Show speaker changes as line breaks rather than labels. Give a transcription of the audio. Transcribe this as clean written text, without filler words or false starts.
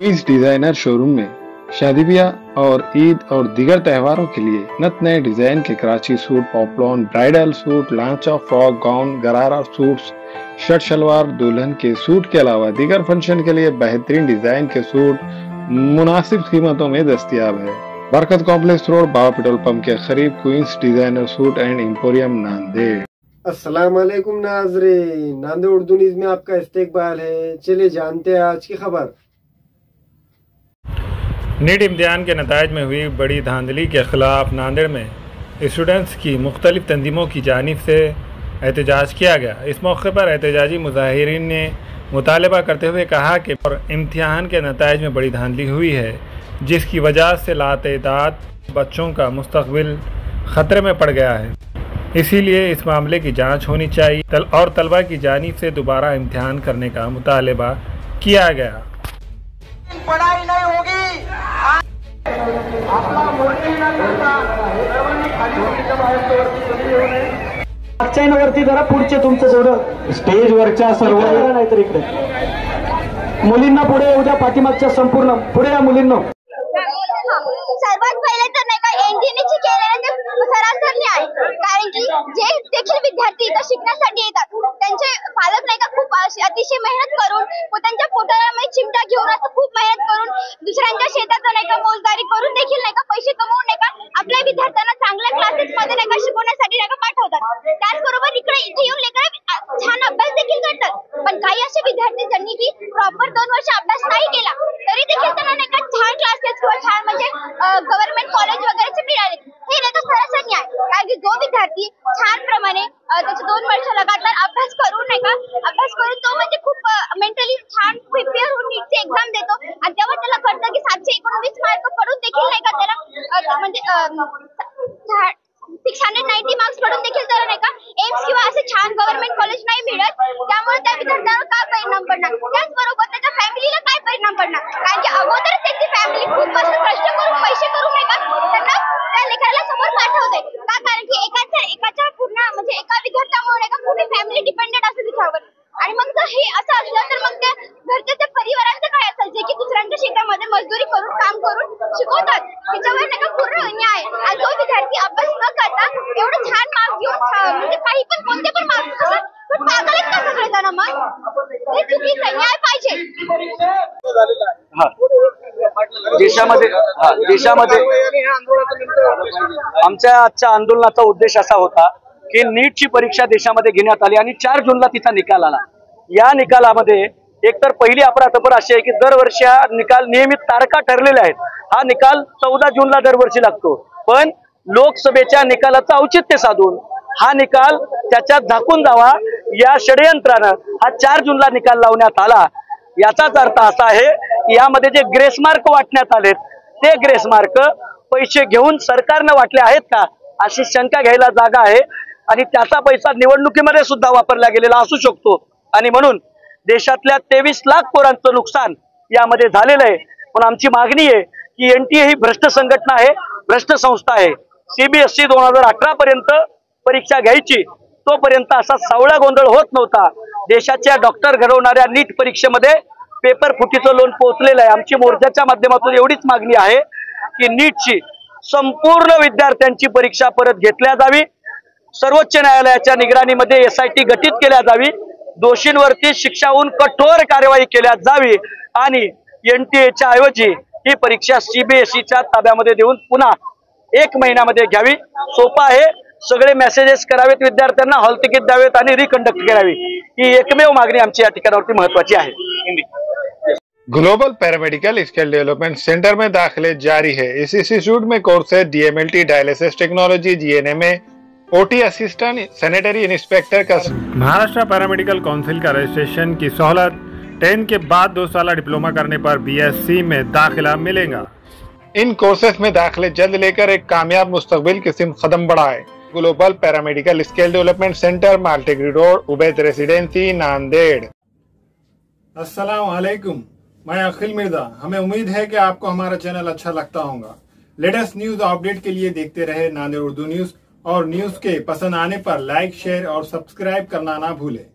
इस designer showroom में शादी ब्याह और ईद और दीगर त्योहारों के लिए नत नए डिजाइन के कराची सूट, पॉपलॉन, ब्राइडल सूट, लांचा, फ्रॉक, गाउन, गरारा सूट्स, शर्ट शलवार, दुल्हन के सूट के अलावा दीगर फंक्शन के लिए बेहतरीन डिजाइन के सूट मुनासिब कीमतों में दस्तयाब है। बरकत कॉम्प्लेक्स रोड, बाबा पेट्रोल पंप के करीब, क्वींस डिजाइनर सूट एंड एम्पोरियम, नांदेड़।
अस्सलाम वालेकुम नाज़रीन, नांदेड़ उर्दू न्यूज़ में आपका इस्तकबाल है। चलिए जानते हैं आज की खबर।
नीट इम्तिहान के नताइज में हुई बड़ी धांधली के ख़िलाफ़ नांदेड़ में स्टूडेंट्स की मुख्तलिफ तंजीमों की जानिब से एहतजाज किया गया। इस मौके पर एहतजाजी मुजाहिरीन ने मुतालबा करते हुए कहा कि इम्तिहान के नताइज में बड़ी धांधली हुई है, जिसकी वजह से लातदाद बच्चों का मुस्तकबिल ख़तरे में पड़ गया है। इसीलिए इस मामले की जांच होनी चाहिए और तलबा की जानिब से दोबारा इम्तिहान करने का मुतालबा किया गया।
पढ़ाई नहीं होगी,
वरती जरा पुढचे तुमचं थोडं स्टेजवरच्या सर्व नाहीतर इकडे मुलींना पुढे येऊ द्या, पाठीमागच्या संपूर्ण पुढे या मुलींना।
सर्वात पहिले तर नाही का एनजीनीची केलेले ते सरासर नाही आहे, कारण की जे देखील विद्यार्थी इथं शिकण्यासाठी येतात त्यांचे पालक नाही का खूप अतिशय मेहनत करून त्यांच्या पोटाला चिमटा घेऊन असं खूप मेहनत करून दुसऱ्यांच्या शेतात नाही का मोजदारी करून देखील नाही का पैसे कमवून नाही का आपल्या विद्यार्थ्यांना चांगल्या क्लासेस मध्ये नाही का शिकवण्यासाठी नाही का पाठवतात। त्याचबरोबर इथे येऊन लेकर छान अभ्यास देखील करतात, पण काही असे विद्यार्थी ज्यांनी की प्रॉपर 2 वर्ष अभ्यास नाही केला तरी देखील त्यांना नाही का छान क्लासेस किंवा छान म्हणजे गव्हर्नमेंट कॉलेज वगैरेचे मिळाले, हे नाही का सरासर नाही आहे। कारण की जो विद्यार्थी छान प्रमाणे त्याचे 2 वर्ष लगातार अभ्यास करून नाही का अभ्यास करून तो म्हणजे खूप मेंटली छान प्रिपेअर होऊन नीटची एक्झाम देतो आणि तेव्हा त्याला कळतं की 719 मार्क पडून देखील नाही का त्याला म्हणजे 690 मार्क्स पडून देखील त्याला नाही का एम्स किंवा असे छान गव्हर्नमेंट कॉलेज नाही मिळत, त्यामुळे त्या विद्यार्थ्यांवर काय परिणाम पडणार, त्याचबरोबर त्याच्या फॅमिलीला काय परिणाम पडणार। कारण की अगोदर त्यांची फॅमिली खूप मस्त कष्ट करून पैसे करून नाही का त्यांना त्या लेकराला समोर पाठवते का, कारण की एकाच्या पूर्ण म्हणजे एका विद्यार्थ्यामुळे नाही का पूर्ण फॅमिली डिपेंडेंट असते तिच्यावर। आणि मग जर हे असं असलं तर मग ते घरच्या परिवारांचं काय असेल जे की दुसऱ्यांच्या शेतामध्ये मजदुरी करून काम करून शिकवतात, त्याच्यावर नाही का पूर्ण अन्याय। आणि जो विद्यार्थी अभ्यास न करता एवढं छान मार्क्स घेऊन म्हणजे काही पण कोणते पण मार्क्स असतात पण पागलच का सगळेजण, मग हे चुकीचं न्याय पाहिजे।
देशामध्ये आमच्या आजच्या आंदोलनाचा उद्देश असा होता की नीटची परीक्षा देशामध्ये घेण्यात आली आणि 4 जूनला तिचा निकाल आला। या निकालामध्ये एकतर पहिली अफरातफर अशी आहे की दरवर्षी हा निकाल नियमित तारखा ठरलेल्या आहेत। हा निकाल 14 जूनला दरवर्षी लागतो, पण लोकसभेच्या निकालाचं औचित्य साधून हा निकाल त्याच्यात झाकून जावा या षडयंत्रानं हा 4 जूनला निकाल लावण्यात आला। याचाच अर्थ असा आहे की यामध्ये जे ग्रेस मार्क वाटण्यात आलेत ते ग्रेस मार्क पैसे घेऊन सरकारनं वाटले आहेत का अशी शंका घ्यायला जागा आहे आणि त्याचा पैसा निवडणुकीमध्ये सुद्धा वापरला गेलेला असू शकतो। आणि म्हणून देशातल्या 23 लाख पोरांचं नुकसान यामध्ये झालेलं आहे। पण आमची मागणी आहे की NTA ही भ्रष्ट संघटना आहे, भ्रष्ट संस्था आहे। CBSE 2018 पर्यंत परीक्षा घ्यायची, तोपर्यंत असा सावळा गोंधळ होत नव्हता। देशाच्या डॉक्टर घडवणाऱ्या नीट परीक्षेमध्ये पेपर फुटीचं लोण पोहोचलेलं आहे। आमची मोर्चाच्या माध्यमातून एवढीच मागणी आहे की नीटची संपूर्ण विद्यार्थ्यांची परीक्षा परत घेतल्या जावी, सर्वोच्च न्यायालयाच्या निगराणीमध्ये SIT गठीत केल्या जावी, दोषींवरती शिक्षाहून कठोर कार्यवाही केल्या जावी आणि NTAच्या ऐवजी ही परीक्षा CBSEच्या ताब्यामध्ये देऊन पुन्हा 1 महिन्यामध्ये घ्यावी। सोपं आहे, सगळे मेसेजेस करावेत विद्यार्थ्यांना, हॉल तिकीट द्यावेत आणि रिकंडक्ट करावी, ही एकमेव मागणी आमची या ठिकाणावरती महत्वाची आहे।
Global paramedical skill development centre में दाखिले जारी है। इस इंस्टीट्यूट में courses DMLT, dialysis technology, GNMA, OT assistant, sanitary inspector का।
महाराष्ट्र पैरामेडिकल काउंसिल का रजिस्ट्रेशन की सहूलत 10 के बाद 2 साल डिप्लोमा करने पर BSc में दाखिला मिलेगा।
इन कोर्सेज में दाखिले जल्द लेकर एक कामयाब मुस्तकबिल की सिमत कदम बढ़ाए। Global paramedical skill development centre, Maltekdi road, Ubaid residency, Nanded.
अस्सलाम वालेकुम, मैं अखिल मिर्जा। हमें उम्मीद है कि आपको हमारा चैनल अच्छा लगता होगा। लेटेस्ट न्यूज अपडेट के लिए देखते रहे नांदेड़ उर्दू न्यूज, और न्यूज के पसंद आने पर लाइक, शेयर और सब्सक्राइब करना ना भूलें।